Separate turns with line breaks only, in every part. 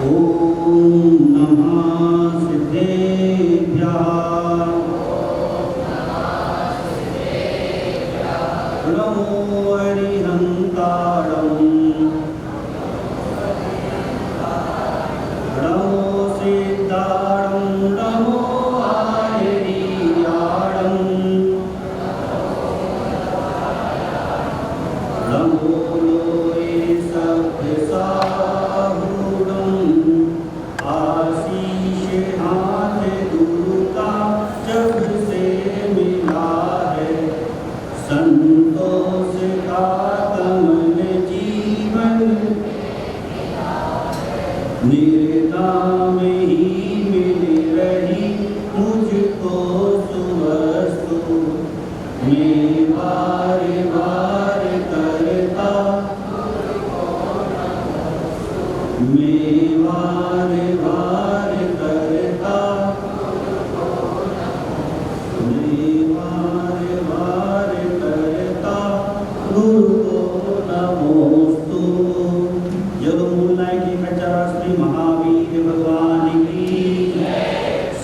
ओम नमः सिद्धेभ्यः नमो अरिहंतारं नमो सिद्धारं नमो आयरीयाणं नमो लोये सभ्यसाहूणं आशीष हाथ दुर्गा जब से मिला है संतोष का कमल जीवन निर्नाम ही मिल रही मुझको सुवस्तु मैं बार बार करता मैं बार बार करता मैं बार बार करता गुरु को नमोस्तु। जब मूलनाय की कचरा श्री महावीर भगवान की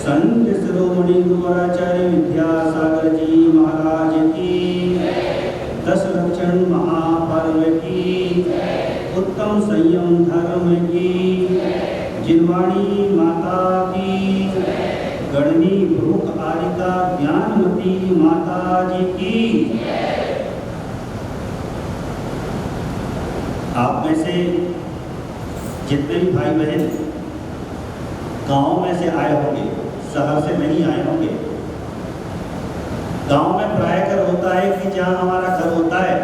संत शिरोमणि गुरुआचार्य विद्यासागर जी महाराज की 10 लक्षण महापर्व की उत्तम संयम धर्म की जिनवाणी माता की गणनी भूख आरिका ज्ञानमती माता जी की। आप में से जितने भी भाई बहन गांव में से आए होंगे, शहर से नहीं आए होंगे। गांव में प्राय कर होता है कि जहां हमारा घर होता है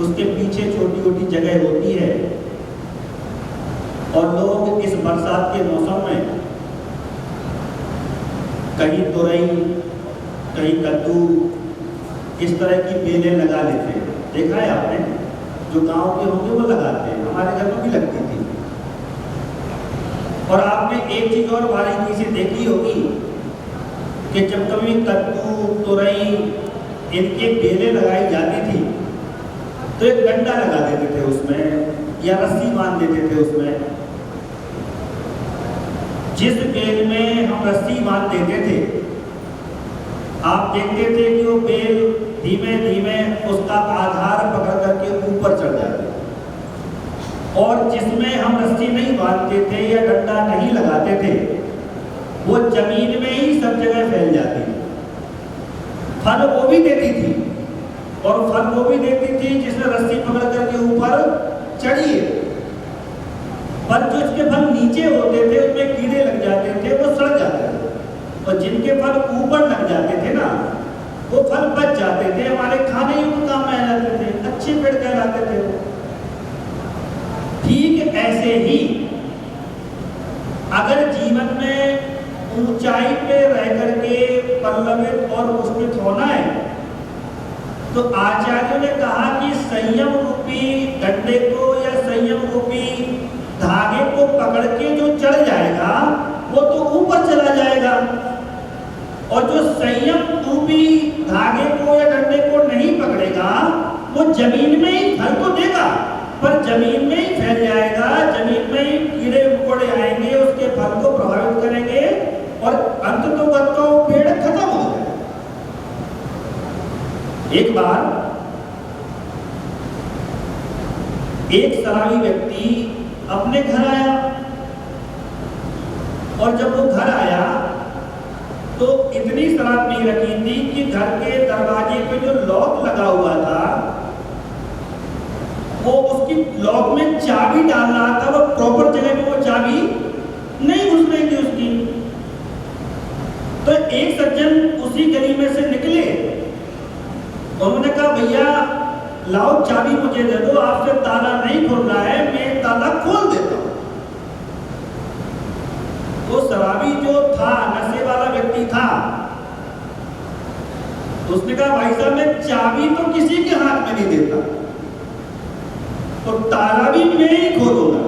उसके पीछे छोटी छोटी जगह होती है और लोग इस बरसात के मौसम में कहीं तुरई कहीं कद्दू इस तरह की बेलें लगा लेते हैं। देखा है आपने? जो गांव के होंगे वो लगाते हैं, हमारे घर में भी लगती थी। और आपने एक चीज और बारीकी से देखी होगी कि जब कभी कद्दू तुरई इनके बेलें लगाई जाती थी तो एक डंडा लगा देते थे उसमें या रस्सी बांध देते थे उसमें। जिस बेल में हम रस्सी बांध देते थे आप देखते थे कि वो बेल धीमे धीमे उसका आधार पकड़ करके ऊपर चढ़ जाती, और जिसमें हम रस्सी नहीं बांधते थे या डंडा नहीं लगाते थे वो जमीन में ही सब जगह फैल जाती थी। फल वो भी देती थी और फल वो भी देती थी जिसमें रस्सी पकड़ करके ऊपर चढ़िए, पर जो उसके फल नीचे होते थे उसमें कीड़े लग जाते थे, वो सड़ जाते थे। और जिनके फल ऊपर लग जाते थे ना वो फल बच जाते थे, हमारे खाने ही काम में आ जाते थे, अच्छे पेड़ कहलाते थे। ठीक ऐसे ही अगर जीवन में ऊंचाई पे रह करके पल्लवित और पुष्पित होना है तो आचार्यों ने कहा कि संयम रूपी डंडे को या संयम रूपी धागे को पकड़ के जो चढ़ जाएगा वो तो ऊपर चला जाएगा, और जो संयम रूपी धागे को या डंडे को नहीं पकड़ेगा वो जमीन में ही फल को देगा पर जमीन में ही फैल जाएगा, जमीन में ही कीड़े मकोड़े आएंगे, उसके फल को प्रभावित करेंगे और अंततोगत्वा पेड़ खत्म हो जाएगा। एक बार एक शराबी व्यक्ति अपने घर आया और जब वो घर आया तो इतनी शराब पी रखी थी कि घर के दरवाजे पे जो लॉक लगा हुआ था वो उसकी लॉक में चाबी डाल रहा था, वो प्रॉपर जगह पे वो चाबी नहीं घुस रही थी उसकी। तो एक सज्जन उसी गली में से निकले, उन्होंने कहा भैया लाओ चाबी मुझे दे दो, आपसे ताला नहीं खुल रहा है, मैं ताला खोल देता हूं। वो शराबी जो था, नशे वाला व्यक्ति था, उसने कहा भाई साहब मैं चाबी तो किसी के हाथ में नहीं देता, तो ताला भी मैं ही खोलूंगा।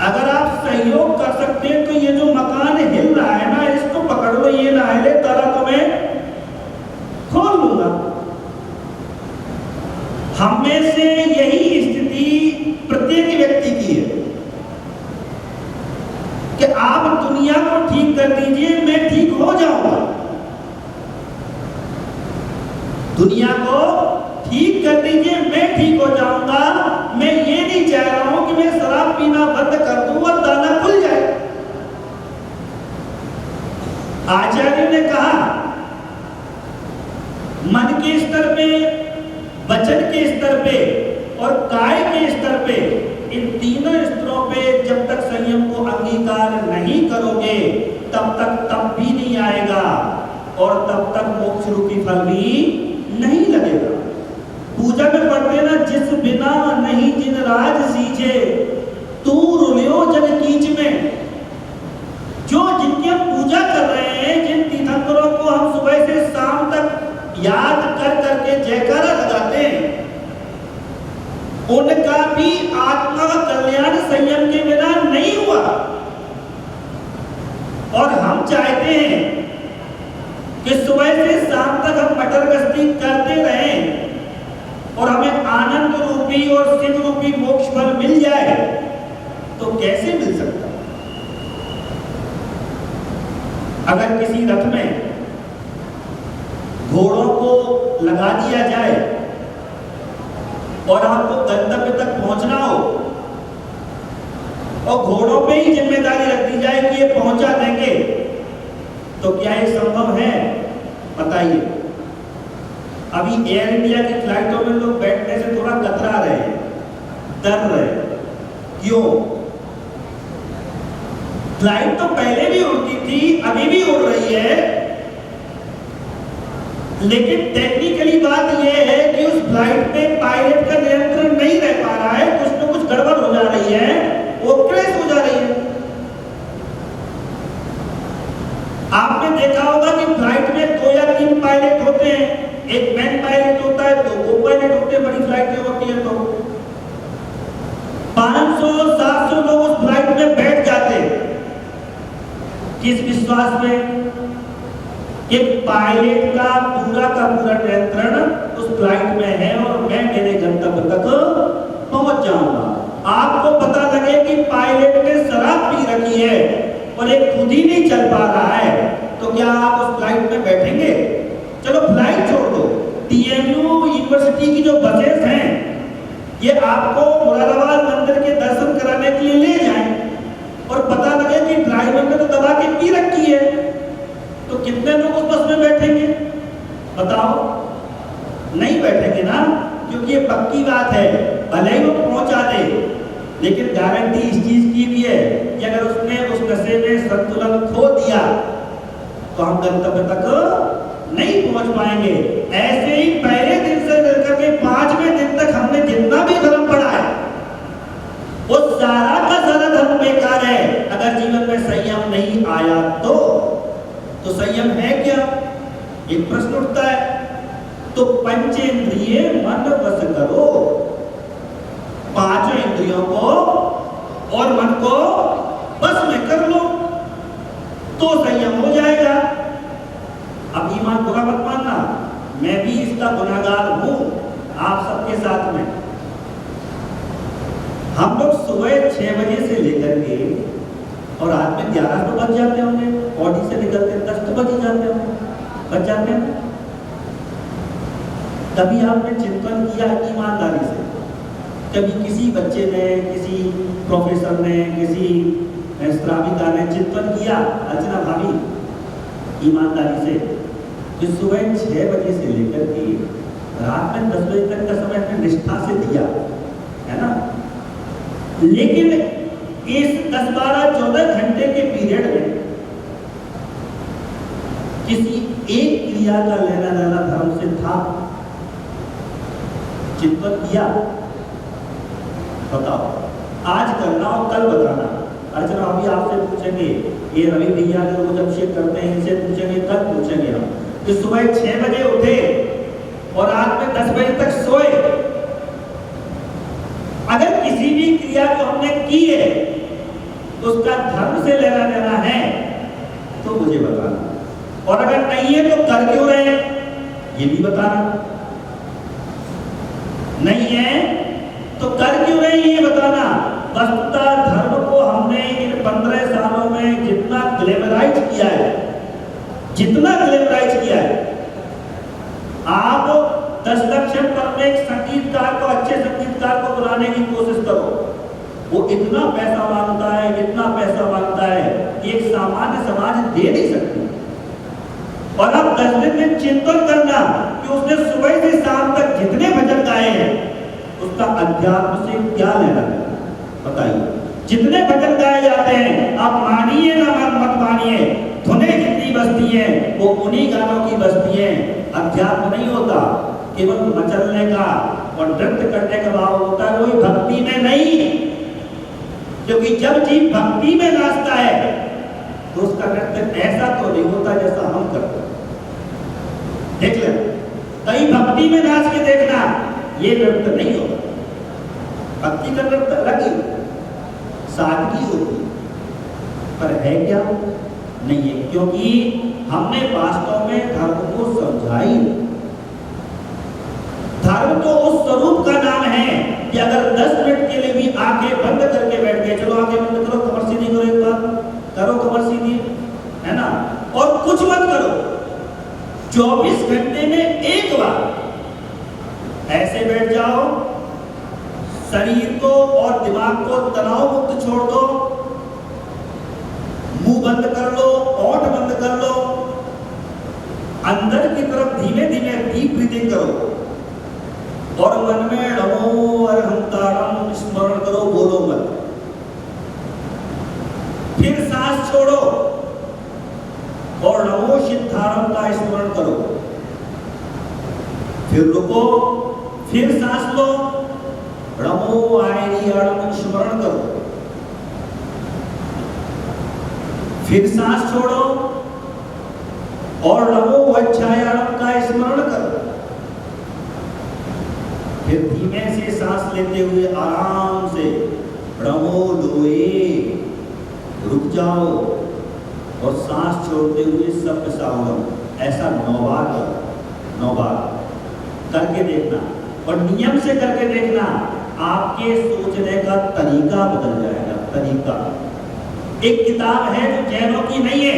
अगर आप सहयोग कर सकते हैं तो ये जो मकान हिल रहा है ना इसको पकड़ लो, ये ना हिले, ताला तो मैं खोल लूंगा। हम में से यही स्थिति प्रत्येक व्यक्ति की है। ने कहा, मन के स्तर पे, वचन के स्तर पे और काय के स्तर पे, इन तीनों स्तरों पे जब तक संयम को अंगीकार नहीं करोगे तब तक तप भी नहीं आएगा और तब तक मोक्ष रूपी फल भी नहीं लगेगा। पूजा में पढ़ते हैं ना, जिस बिना नहीं जिन राज सींचे तू रुलियो जन कीच में। जो जिनकी हम पूजा कर रहे हैं, जिन तीर्थंकरों को हम सुबह से शाम तक याद कर करके जयकारा लगाते हैं, उनका भी आत्मा का कल्याण संयम के बिना नहीं हुआ। और हम चाहते हैं कि सुबह से शाम तक हम मटर गश्ती करते रहें और हमें आनंद रूपी और सिद्ध रूपी मोक्ष फल मिल जाए, तो कैसे मिल सकता? अगर किसी रथ में घोड़ों को लगा दिया जाए और आपको गंतव्य तक पहुंचना हो और घोड़ों पे ही जिम्मेदारी रख दी जाए कि ये पहुंचा देंगे, तो क्या ये संभव है? बताइए। अभी एयर इंडिया की फ्लाइटों में लोग बैठने से थोड़ा कतरा रहे हैं, डर रहे हैं। क्यों? फ्लाइट तो पहले भी उड़ती थी, अभी भी उड़ रही है, लेकिन टेक्निकली बात यह है कि उस फ्लाइट में पायलट का नियंत्रण नहीं रह पा रहा है, कुछ न कुछ गड़बड़ हो जा रही है, वो क्रैश हो जा रही है। आपने देखा होगा कि फ्लाइट में 2 या 3 पायलट होते हैं, एक मैन पायलट होता है, 2 को पायलट होते हैं, बड़ी फ्लाइटें होती है तो 500-700 लोग उस फ्लाइट में बैठ जाते हैं। किस विश्वास में? कि पायलट का पूरा नियंत्रण उस फ्लाइट में है और मैं मेरे गंतव्य तक पहुंच जाऊंगा। आपको पता लगे कि पायलट ने शराब पी रखी है और एक खुद ही नहीं चल पा रहा है, तो क्या आप उस फ्लाइट में बैठेंगे? चलो फ्लाइट छोड़ दो, टीएमयू यूनिवर्सिटी की जो बसेस हैं, ये आपको मुरादाबाद मंदिर के दर्शन कराने के लिए ले जाएं और पता लगे कि ड्राइवर ने तो दबा के पी रखी है, तो कितने लोग उस बस में बैठेंगे? बताओ, नहीं बैठेंगे ना, क्योंकि ये पक्की बात है, भले ही वो पहुंचा दे, लेकिन गारंटी इस चीज की भी है कि अगर उसने उस नशे में संतुलन खो दिया तो हम गंतव्य तक नहीं पहुंच पाएंगे। ऐसे ही पहले दिन से लेकर के 5वें दिन तक हमने जितना भी धर्म पढ़ा है, वो सारा का सारा धर्म बेकार है अगर जीवन में संयम नहीं आया तो संयम है क्या? एक प्रश्न उठता है। तो पंचेंद्रिय मन वश करो, 5 इंद्रियों को और मन को बस में कर लो तो संयम हो जाएगा। अब ईमान बुरा मत मानना, मैं भी इसका गुनाहगार हूं आप सबके साथ में। हम लोग सुबह 6 बजे से लेकर के और रात में 11 तो बज जाते होंगे, ऑडी से निकलते 10 तो बज जाते होंगे, बच जाते हैं। कभी आपने चिंतन किया ईमानदारी से? कभी किसी बच्चे ने, किसी प्रोफेसर ने, किसी श्राविका ने चिंतन किया, अर्चना भाभी, ईमानदारी से जो सुबह 6 बजे से लेकर के रात में 10 बजे तक का समय अपने निष्ठा से दिया है ना, लेकिन इस 10, 12, 14 घंटे के पीरियड में किसी एक क्रिया का लेना देना धर्म से था? चिंतन किया? बताओ, आज करना और कल बताना। अर्चना अभी आपसे पूछेंगे, ये रवि भैया जो रोज अभिषेक करते हैं इनसे पूछेंगे, कल पूछेंगे हम कि सुबह 6 बजे उठे और रात में 10 बजे तक सोए। अगर किसी भी क्रिया को हमने की है उसका धर्म से लेना देना है तो मुझे बताना, और अगर नहीं है तो कर क्यों रहे ये भी बताना। नहीं है तो कर क्यों रहे ये बताना। वस्तुतः धर्म को हमने इन 15 सालों में जितना ग्लैमराइज किया है, आप 10 लक्षण पर में एक संगीतकार को, अच्छे संगीतकार को बुलाने की कोशिश करो, वो इतना पैसा मांगता है, इतना पैसा मांगता है कि एक सामान्य समाज दे नहीं सकती। 10 दिन में चिंतन करना कि उसने सुबह से शाम तक जितने भजन गाए हैं उसका अध्यात्म से क्या लेना है बताइए। जितने भजन गाए जाते हैं, आप मानिए ना मत मानिए, धुनें जितनी बजती हैं वो उन्हीं गानों की बजती हैं। अध्यात्म नहीं होता केवल मचलने का और नृत्य करने का भाव होता है, कोई भक्ति में नहीं। क्योंकि जब जीव भक्ति में नाचता है तो उसका नृत्य ऐसा तो नहीं होता जैसा हम करते हैं। देख ले, कहीं भक्ति में नाच के देखना, ये नृत्य नहीं होता। भक्ति का नृत्य अलग ही सादगी होती है, पर है क्या नहीं है, क्योंकि हमने वास्तव में धर्म को समझा ही नहीं। धर्म तो उस स्वरूप का नाम है कि अगर 10 मिनट के लिए भी आंखें बंद करके बैठ गए, चलो आंखें बंद करो, कमर सीधी करो, एक बार करो कमर सीधी, है ना, और कुछ मत करो, 24 घंटे में एक बार ऐसे बैठ जाओ, शरीर को और दिमाग को तनाव मुक्त छोड़ दो, मुंह बंद कर लो, ओंठ बंद कर लो, अंदर की तरफ धीमे धीमे डीप ब्रीथिंग करो और मन में नमो अरहंतारम स्मरण करो, बोलो मत। फिर सांस छोड़ो और नमो सिद्धारम का स्मरण करो, फिर रुको, फिर सांस लो, नमो आयरियम स्मरण करो, फिर सांस छोड़ो और नमो वज्रायणम का स्मरण करो। फिर धीमे से सांस लेते हुए आराम से नमो लोए रुक जाओ और सांस छोड़ते हुए सब सावधान, ऐसा 9 बार करो, 9 बार करके देखना और नियम से करके देखना, आपके सोचने का तरीका बदल जाएगा। तरीका, एक किताब है जो जैनों की नहीं है,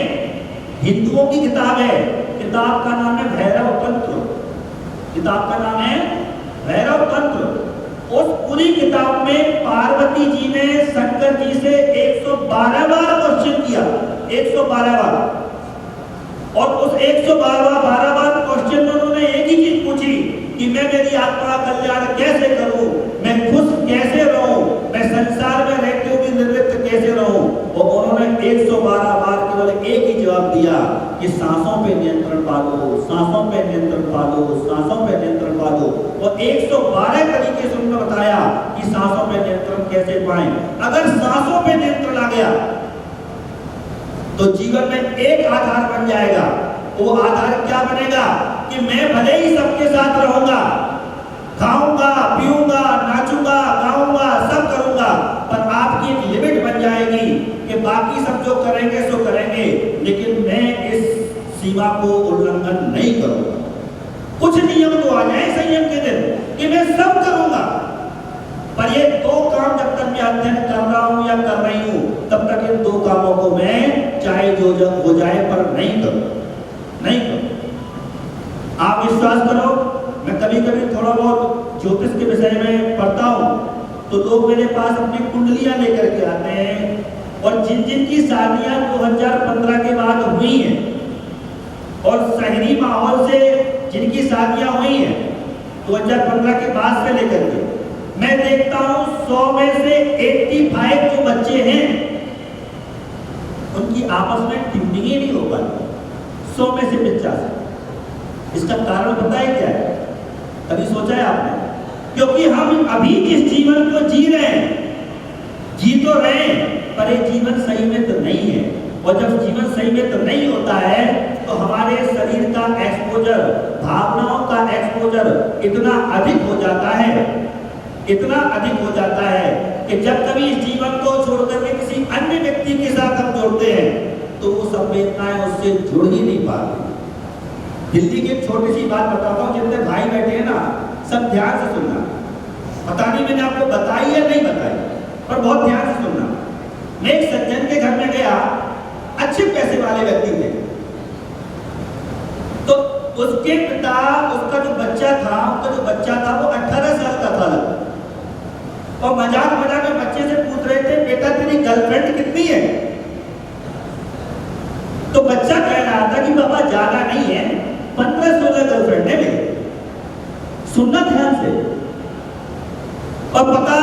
हिंदुओं की किताब है। किताब का नाम है भैरव तंत्र। किताब का नाम है भैरव तंत्र। उस पूरी किताब में पार्वती जी ने शंकर जी से 112 बार क्वेश्चन किया, 112 बार, और उस 112 बार क्वेश्चन में उन्होंने एक ही चीज पूछी कि मैं मेरी आत्मा का कल्याण कैसे करूं, मैं खुश कैसे रहूं, मैं संसार में रहते हुए भी निर्लिप्त कैसे रहूं। और उन्होंने 112 बार केवल एक ही जवाब दिया कि सांसों पे नियंत्रण पालो, सांसों पे नियंत्रण पालो, सांसों पे नियंत्रण पालो। और 112 तरीके से उन्होंने बताया कि सांसों पे नियंत्रण कैसे पाएं। अगर सांसों पे नियंत्रण आ गया तो जीवन में एक आधार बन जाएगा। वो आधार क्या बनेगा कि मैं भले ही सबके साथ रहूंगा, खाऊंगा, पीऊंगा, नाचूंगा, गाऊंगा, सब करूंगा, पर आपकी एक लिमिट बन जाएगी कि बाकी सब जो करेंगे सो करेंगे, लेकिन मैं इस सीमा को उल्लंघन नहीं करूंगा। कुछ नियम तो आ जाए संयम के दिन कि मैं सब करूंगा, पर ये 2 काम जब तक मैं अध्ययन कर रहा हूं या कर रही हूं, तब तक इन 2 कामों को मैं चाहे जो जब हो जाए पर नहीं करूं, नहीं करूं। आप विश्वास करो, मैं कभी कभी थोड़ा बहुत ज्योतिष के विषय में पढ़ता हूं तो लोग मेरे पास अपनी कुंडलियां लेकर के आते हैं, और जिन जिन की शादियां 2015 के बाद हुई हैं और शहरी माहौल से जिनकी शादियां हुई हैं 2015 के बाद से लेकर के, मैं देखता हूं 100 में से 85 जो बच्चे हैं उनकी आपस में ट्यूनिंग ही नहीं हो पाती, 100 में से 85। इसका कारण पता है क्या है? कभी सोचा है आपने? क्योंकि हम अभी जिस जीवन को जी रहे हैं, जी तो रहे हैं, पर ये जीवन सही में तो नहीं है। और जब जीवन सही में तो नहीं होता है तो हमारे शरीर का एक्सपोजर, भावनाओं का एक्सपोजर इतना अधिक हो जाता है, इतना अधिक हो जाता है कि जब कभी इस जीवन को छोड़कर के किसी अन्य व्यक्ति के साथ हम जोड़ते हैं तो वो संवेदनाएं उससे जुड़ ही नहीं पाती। दिल्ली की एक छोटी सी बात बताता हूँ, जितने भाई बैठे हैं ना, सब ध्यान से सुनना। पता नहीं मैंने आपको बताई या नहीं बताई, पर बहुत ध्यान से सुनना। मैं एक सज्जन के घर में गया, अच्छे पैसे वाले व्यक्ति थे, तो उसके पिता, उसका जो बच्चा था वो 18 साल का था, और मजाक मजाक में बच्चे से पूछ रहे थे, बेटा तेरी गर्लफ्रेंड कितनी है? तो बच्चा कह रहा था कि पापा ज्यादा नहीं है, 15-16 गर्लफ्रेंड है मेरी। सुनना ध्यान से। और पता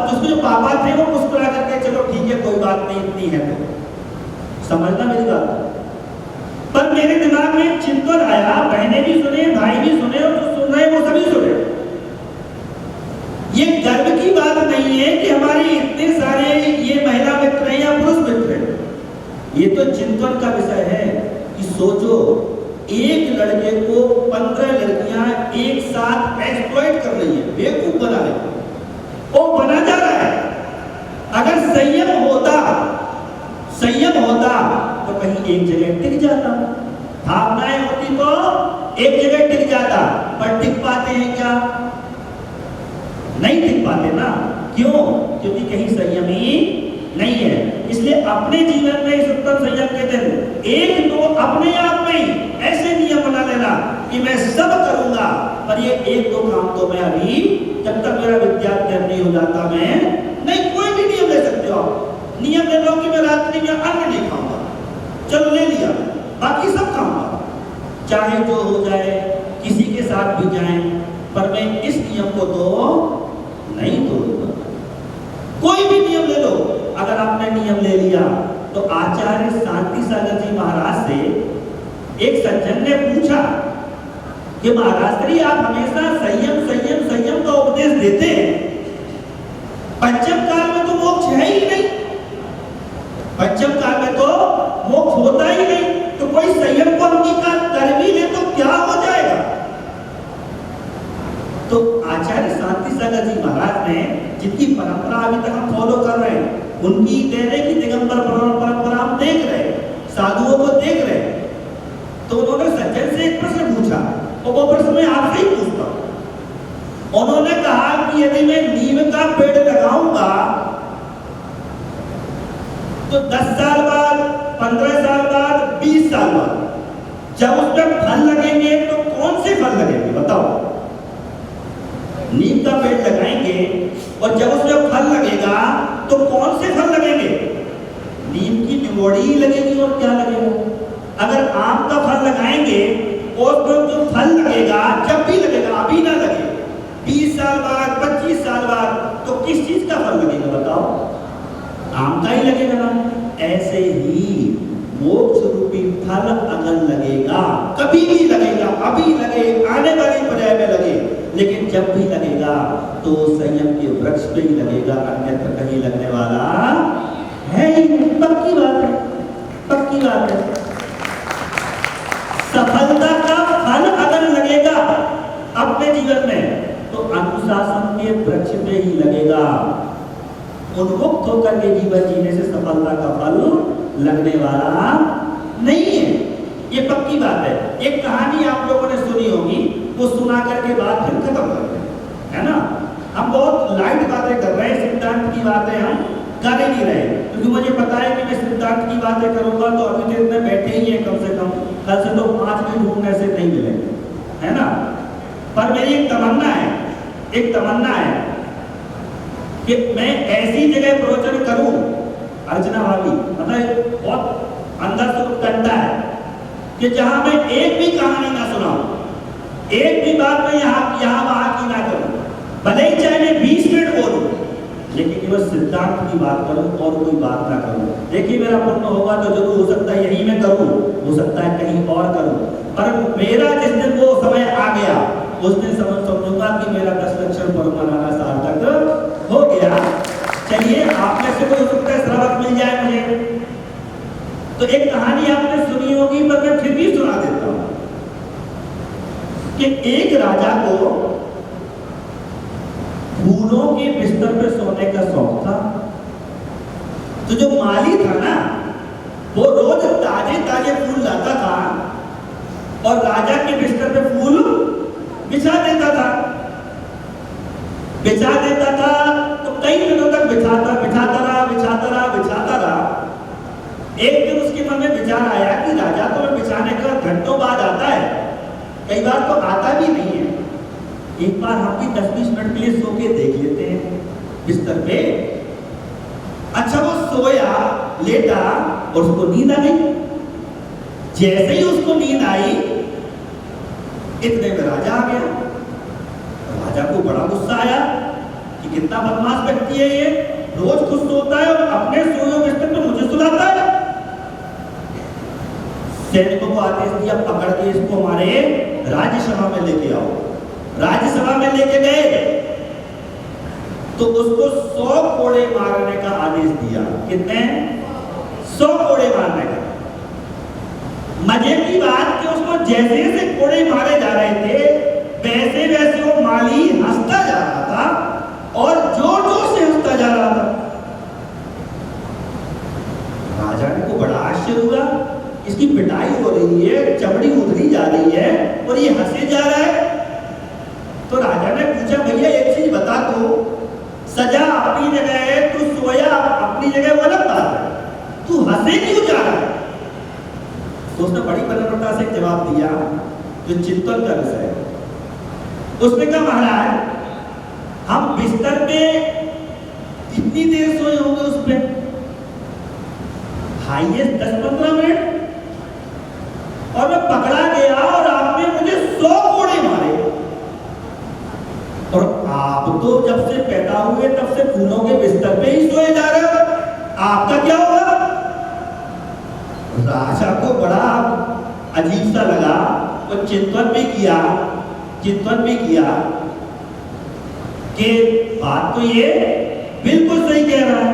उसके जो पापा थे वो मुस्कुरा करके चलो ठीक है कोई बात नहीं, इतनी है तो समझना मेरी बात। पर मेरे दिमाग में चिंतन आया, बहनें भी सुने, भाई भी सुने, और जो सुन रहे वो सभी सुने। ये गर्व की बात नहीं है कि हमारे इतने सारे ये महिला मित्र हैं या पुरुष मित्र हैं। ये तो चिंतन का विषय है कि सोचो, एक लड़के को 15 लड़कियां एक साथ एक्सप्लॉइट कर रही है, बेवकूफ बना रही है, वो बना जा रहा है। अगर संयम होता तो कहीं एक जगह टिक जाता, भावनाएं होती तो एक जगह टिक जाता। पर टिक पाते हैं क्या? नहीं टिक पाते ना। क्यों? क्योंकि कहीं संयम ही नहीं है। इसलिए अपने जीवन में इस उत्तम संयम के दिन एक दो अपने आप में ही ऐसे नियम बना लेना कि मैं सब करूंगा, पर ये एक दो काम तो मैं अभी जब तक मेरा विद्यार्थी नहीं हो जाता मैं नहीं। कोई भी नियम ले सकते हो आप। नियम ले लो कि मैं रात्रि में अन्न नहीं खाऊंगा, चलो ले लिया, बाकी सब खाऊंगा, चाहे जो हो जाए, किसी के साथ भी जाए, पर मैं इस नियम को तो नहीं तोड़ूंगा। कोई भी नियम ले लो। अगर आपने नियम ले लिया तो आचार्य शांति सागर जी महाराज से एक सज्जन ने पूछा कि महाराज श्री आप हमेशा संयम संयम संयम का उपदेश देते हैं, पंचम काल में तो मोक्ष है ही नहीं, पंचम काल में तो मोक्ष होता ही नहीं, तो कोई संयम को अंगीकार कर भी ले तो क्या हो जाएगा? तो आचार्य शांति सागर जी महाराज ने, जिनकी परंपरा अभी तक हम फॉलो कर रहे हैं, उनकी कह रहे कि दिगंबर परंपरा हम देख रहे, साधुओं को देख रहे, तो उन्होंने सज्जन से एक प्रश्न पूछा, और वो प्रश्न मैं आपसे ही पूछता हूं। उन्होंने कहा कि यदि मैं नीम का पेड़ लगाऊंगा तो 10 साल बाद, 15 साल बाद, 20 साल बाद जब उसमें फल लगेंगे तो कौन से फल लगेंगे बताओ? नीम का पेड़ लगाएंगे और जब उसमें फल लगेगा तो कौन से फल लगेंगे? नीम की निगोड़ी ही लगेगी और क्या लगेगा? अगर आम का फल लगाएंगे और जो फल लगेगा, जब भी लगेगा, अभी ना लगे, 20 साल बाद, 25 साल बाद, तो किस चीज का फल लगेगा बताओ? आम का ही लगेगा ना। ऐसे ही मोक्ष रूपी फल अगर लगेगा, कभी भी लगेगा, अभी लगे, आने वाली पर्याय में लगे, लेकिन जब भी लगेगा तो संयम के वृक्ष पे ही लगेगा, अन्यत्र कहीं लगने वाला है ही नहीं। पक्की बात है, पक्की बात है। सफलता का फल अगर लगेगा अपने जीवन में तो अनुशासन के वृक्ष पे ही लगेगा। उन्मुक्त होकर के जीवन जीने से सफलता का फल लगने वाला नहीं है, ये पक्की बात है। एक कहानी आप लोगों ने सुनी होगी, वो सुना करके बात फिर खत्म करते हैं, है ना। हम बहुत लाइट बातें कर रहे हैं, सिद्धांत की बातें हम कर ही नहीं रहे, क्योंकि मुझे पता है कि मैं सिद्धांत की बातें करूंगा तो अभी तो इतने बैठे ही हैं कम से कम, कल से तो 5 भी ढूंढने से नहीं मिलेंगे, है ना। पर मेरी एक तमन्ना है कि मैं ऐसी जगह प्रवचन करूं, अर्चना भाभी मतलब बहुत अंदर से उत्कंठा है कि जहां मैं एक भी कहानी ना सुनाऊं, एक भी बात मैं यहाँ वहां की ना करूं, भले ही चाहे मैं 20 मिनट बोलूं, लेकिन केवल सिद्धांत की बात करूं और कोई बात ना करूं। देखिए मेरा पुण्य होगा तो जरूर, हो सकता है यही मैं करूं, हो सकता है कहीं और करूं, पर मेरा जिस दिन वो समय आ गया उस दिन समझूंगा कि मेरा 10 लक्षण पर मनाना सार्थक हो गया। चलिए आप में से कोई हो सकता है श्रावक मिल जाए मुझे, तो एक कहानी आपने सुनी होगी पर मैं फिर भी सुना देता हूं कि एक राजा को फूलों के बिस्तर पे सोने का शौक था। तो जो माली था ना, वो रोज ताजे ताजे फूल लाता था और राजा के बिस्तर पे फूल बिछा देता था। तो कई दिनों तक बिछाता रहा। एक दिन उसके मन में विचार आया कि राजा तो बिछाने का घंटों बाद आता है, कई बार तो आता भी नहीं है, एक बार हम भी 10-20 मिनट के लिए सो के देख लेते हैं बिस्तर पे। अच्छा वो सोया, लेटा और उसको नींद आ गई। जैसे ही उसको नींद आई इतने में राजा आ गया। राजा को बड़ा गुस्सा आया कि कितना बदमाश व्यक्ति है ये, रोज खुश सोता है और अपने सोए बिस्तर पर मुझे सुलाता है। सैनिकों को आदेश दिया, पकड़ के इसको हमारे राज्यसभा में लेके आओ। राज्यसभा में लेके गए तो उसको 100 कोड़े मारने का आदेश दिया। कितने? 100 कोड़े मारने का। मजे की बात कि उसको जैसे जैसे कोड़े मारे जा रहे थे वैसे वैसे वो माली हंसता जा रहा था और जोर जोर से हंसता जा रहा था। राजा को बड़ा आश्चर्य हुआ, इसकी पिटाई हो रही है, चमड़ी उधरी जा रही है और ये हंसे जा रहा है। तो राजा ने पूछा, भैया एक चीज बता दो, सजा अपनी जगह है, तू सोया अपनी जगह, वो अलग बात है, तू हंसे क्यों जा रहा है? तो उसने बड़ी विनम्रता से जवाब दिया जो चिंतन का विषय है। उसने कहा, महाराज हम बिस्तर पे कितनी देर सोए होंगे? उस पे हाईएस्ट 10-15 मिनट, और मैं पकड़ा गया और आपने मुझे 100 कोड़े मारे। और आप तो जब से पैदा हुए तब से फूलों के बिस्तर पे ही सोए जा रहे हो, आपका क्या होगा? राजा को बड़ा अजीब सा लगा, वो चिंतन भी किया कि बात तो ये बिल्कुल सही कह रहा है।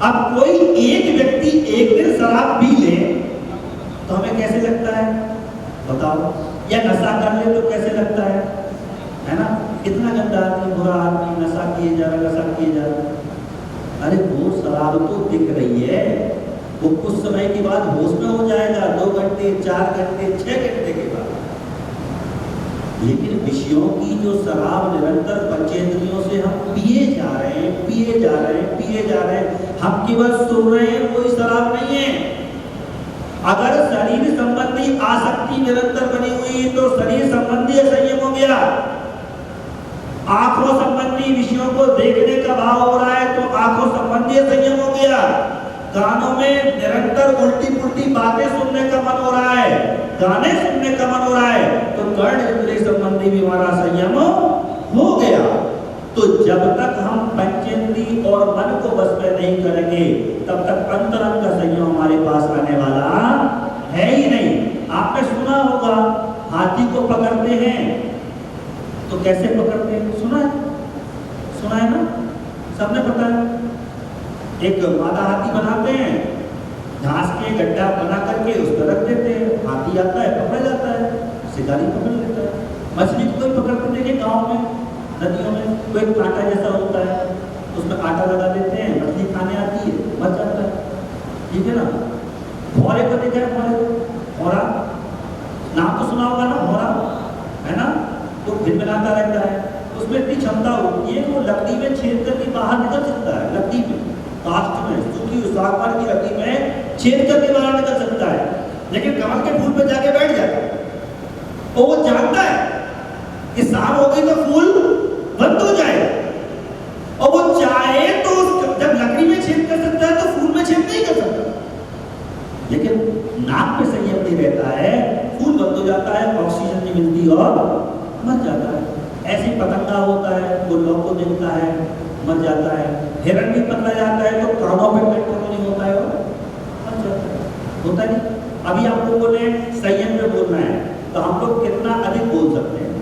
अब कोई एक व्यक्ति एक दिन शराब पी ले तो हमें कैसे लगता है बताओ, या नशा कर ले तो कैसे लगता है ना? कितना गंदा आदमी, बुरा आदमी, नशा किए जा रहा। अरे वो शराब तो दिख रही है, वो कुछ समय के बाद होश में हो जाएगा, 2 घंटे, 4 घंटे, 6 घंटे के बाद। लेकिन विषयों की जो शराब निरंतर पंचेंद्रियों से हम पिए जा रहे हैं, हम केवल सुन रहे हैं, कोई शराब नहीं है। अगर शरीर संबंधी आसक्ति निरंतर बनी हुई तो शरीर संबंधी असंयम हो गया। आंखों संबंधी विषयों को देखने का भाव हो रहा है तो आंखों संबंधी असंयम हो गया। गानों में निरंतर उल्टी पुल्टी बातें सुनने का मन हो रहा है, गाने सुनने का मन हो रहा है तो कर्ण इंद्रिय संबंधी भी हमारा संयम हो गया। तो जब तक हम पंचेंद्रिय और मन को बस में नहीं करेंगे तब तक अंतरंग का संयम हमारे पास आने वाला है ही नहीं। आपने सुना होगा हाथी को पकड़ते हैं तो कैसे पकड़ते हैं? सुना है ना? सबने पता है। एक मादा हाथी बनाते हैं, घास के गड्ढा बना करके उस पर रख देते हैं, हाथी आता है, पकड़ा जाता है, शिकारी पकड़ लेता है। मछली को कोई पकड़ते देखे गाँव में, नदियों में कोई कांटा जैसा होता है, उसमें कांटा लगा देते हैं, मछली खाने आती है, मर जाता है, ठीक है ना? भौरे को देखा है? भौरा नाम तो सुना होगा ना, भौरा है ना? तो भिनभिनाता रहता है, उसमें इतनी क्षमता होती है वो लकड़ी में छेद करके बाहर निकल सकता है। लकड़ी में, काष्ठ में, सूखी सागवान की लकड़ी में छेद करके बाहर निकल सकता है, लेकिन कमल के फूल पे जाके बैठ जाता है। और वो जानता है कि शाम हो गई तो फूल बंद हो जाएगा, और वो चाहे तो जब लकड़ी में छेद कर सकता है तो फूल में छेद नहीं कर सकता। लेकिन नाक में संयम नहीं रहता है, फूल बंद हो जाता है, ऑक्सीजन नहीं मिलती और मर जाता है। ऐसे पतंगा होता है, गुल्लों को देखता है, मर जाता है। हिरण भी पकड़ा जाता है तो कानों पे कंट्रोल नहीं होता है, मर जाता है। होता नहीं? अभी आपको बोले संयम में बोलना है तो हम लोग कितना अधिक बोल सकते हैं,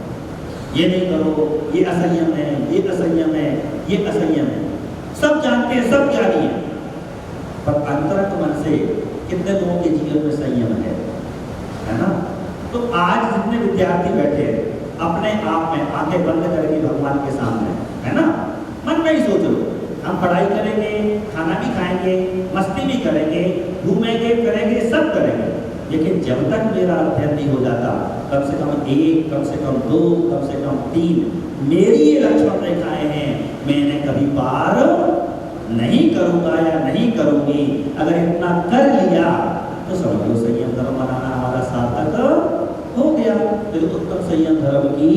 ये नहीं करो, ये असंयम है, ये असंयम है, ये असंयम है। सब जानते हैं, सब ज्ञानी है, पर अंतरंग मन से कितने लोगों के जीवन में संयम है ना? तो आज जितने विद्यार्थी बैठे हैं अपने आप में आंखें बंद करके भगवान के सामने, है ना, मन में ही सोच लो, हम पढ़ाई करेंगे, खाना भी खाएंगे, मस्ती भी करेंगे, घूमेंगे, करेंगे, सब करेंगे, लेकिन जब तक मेरा अध्ययन नहीं हो जाता, कम से कम 1, कम से कम 2, कम से कम 3 मेरी ये लक्ष्मण रेखाएं हैं, मैंने कभी पार नहीं करूंगा या नहीं करूंगी। अगर इतना कर लिया तो समझ लो संयम धर्म बनाना हमारा सार्थक हो गया। फिर उत्तम संयम धर्म की